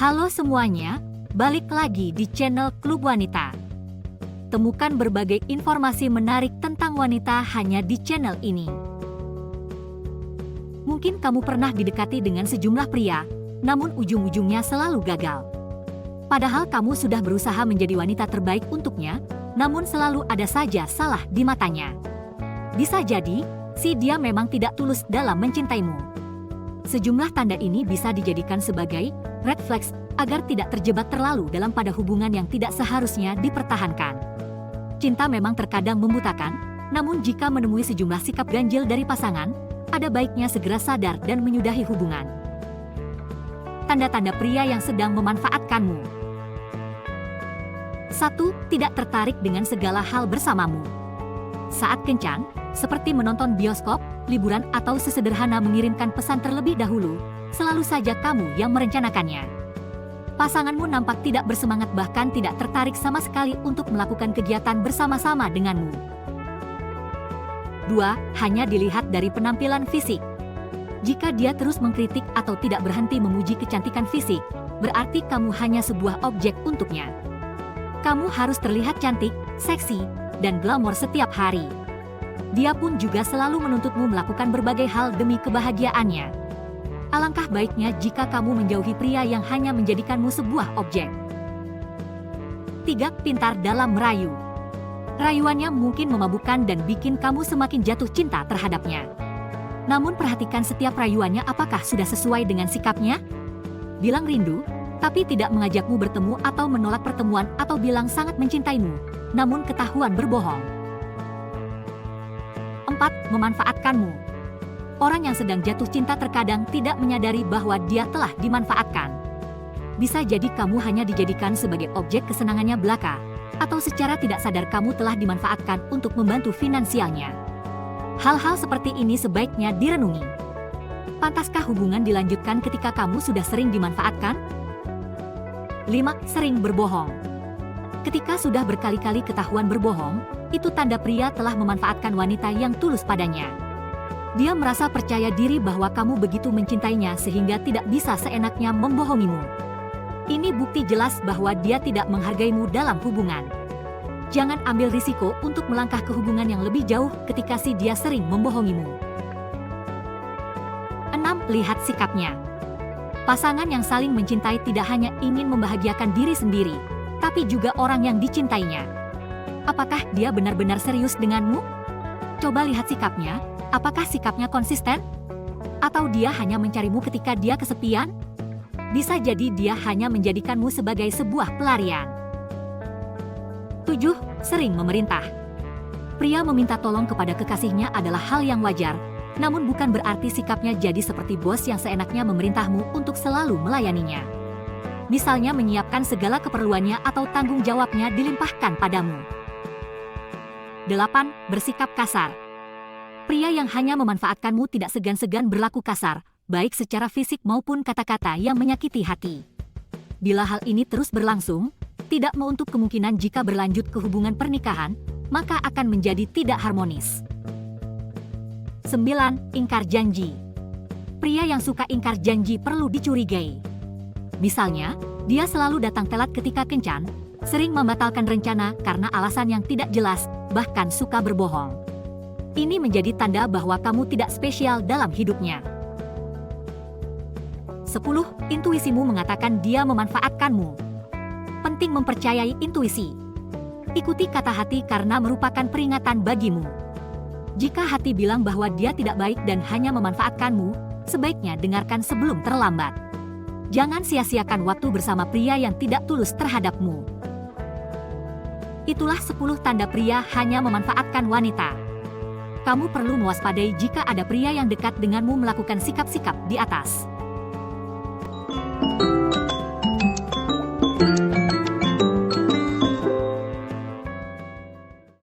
Halo semuanya, balik lagi di channel Klub Wanita. Temukan berbagai informasi menarik tentang wanita hanya di channel ini. Mungkin kamu pernah didekati dengan sejumlah pria, namun ujung-ujungnya selalu gagal. Padahal kamu sudah berusaha menjadi wanita terbaik untuknya, namun selalu ada saja salah di matanya. Bisa jadi, si dia memang tidak tulus dalam mencintaimu. Sejumlah tanda ini bisa dijadikan sebagai red flags agar tidak terjebak terlalu dalam pada hubungan yang tidak seharusnya dipertahankan. Cinta memang terkadang membutakan, namun jika menemui sejumlah sikap ganjil dari pasangan, ada baiknya segera sadar dan menyudahi hubungan. Tanda-tanda pria yang sedang memanfaatkanmu. 1. Tidak tertarik dengan segala hal bersamamu. Saat kencan, seperti menonton bioskop, liburan atau sesederhana mengirimkan pesan terlebih dahulu, selalu saja kamu yang merencanakannya. Pasanganmu nampak tidak bersemangat bahkan tidak tertarik sama sekali untuk melakukan kegiatan bersama-sama denganmu. 2. Hanya dilihat dari penampilan fisik. Jika dia terus mengkritik atau tidak berhenti memuji kecantikan fisik, berarti kamu hanya sebuah objek untuknya. Kamu harus terlihat cantik, seksi, dan glamor setiap hari. Dia pun juga selalu menuntutmu melakukan berbagai hal demi kebahagiaannya. Alangkah baiknya jika kamu menjauhi pria yang hanya menjadikanmu sebuah objek. 3. Pintar dalam merayu. Rayuannya mungkin memabukkan dan bikin kamu semakin jatuh cinta terhadapnya. Namun perhatikan setiap rayuannya apakah sudah sesuai dengan sikapnya? Bilang rindu, tapi tidak mengajakmu bertemu atau menolak pertemuan atau bilang sangat mencintaimu, namun ketahuan berbohong. 4. Memanfaatkanmu. Orang yang sedang jatuh cinta terkadang tidak menyadari bahwa dia telah dimanfaatkan. Bisa jadi kamu hanya dijadikan sebagai objek kesenangannya belaka, atau secara tidak sadar kamu telah dimanfaatkan untuk membantu finansialnya. Hal-hal seperti ini sebaiknya direnungi. Pantaskah hubungan dilanjutkan ketika kamu sudah sering dimanfaatkan? 5. Sering berbohong. Ketika sudah berkali-kali ketahuan berbohong, itu tanda pria telah memanfaatkan wanita yang tulus padanya. Dia merasa percaya diri bahwa kamu begitu mencintainya sehingga tidak bisa seenaknya membohongimu. Ini bukti jelas bahwa dia tidak menghargaimu dalam hubungan. Jangan ambil risiko untuk melangkah ke hubungan yang lebih jauh ketika si dia sering membohongimu. 6. Lihat sikapnya. Pasangan yang saling mencintai tidak hanya ingin membahagiakan diri sendiri, tapi juga orang yang dicintainya. Apakah dia benar-benar serius denganmu? Coba lihat sikapnya, apakah sikapnya konsisten? Atau dia hanya mencarimu ketika dia kesepian? Bisa jadi dia hanya menjadikanmu sebagai sebuah pelarian. 7. Sering memerintah. Pria meminta tolong kepada kekasihnya adalah hal yang wajar, namun bukan berarti sikapnya jadi seperti bos yang seenaknya memerintahmu untuk selalu melayaninya. Misalnya menyiapkan segala keperluannya atau tanggung jawabnya dilimpahkan padamu. 8. Bersikap kasar. Pria yang hanya memanfaatkanmu tidak segan-segan berlaku kasar, baik secara fisik maupun kata-kata yang menyakiti hati. Bila hal ini terus berlangsung, tidak menutup kemungkinan jika berlanjut ke hubungan pernikahan, maka akan menjadi tidak harmonis. 9. Ingkar janji. Pria yang suka ingkar janji perlu dicurigai. Misalnya, dia selalu datang telat ketika kencan, sering membatalkan rencana karena alasan yang tidak jelas, bahkan suka berbohong. Ini menjadi tanda bahwa kamu tidak spesial dalam hidupnya. 10. Intuisimu mengatakan dia memanfaatkanmu. Penting mempercayai intuisi. Ikuti kata hati karena merupakan peringatan bagimu. Jika hati bilang bahwa dia tidak baik dan hanya memanfaatkanmu, sebaiknya dengarkan sebelum terlambat. Jangan sia-siakan waktu bersama pria yang tidak tulus terhadapmu. Itulah 10 tanda pria hanya memanfaatkan wanita. Kamu perlu mewaspadai jika ada pria yang dekat denganmu melakukan sikap-sikap di atas.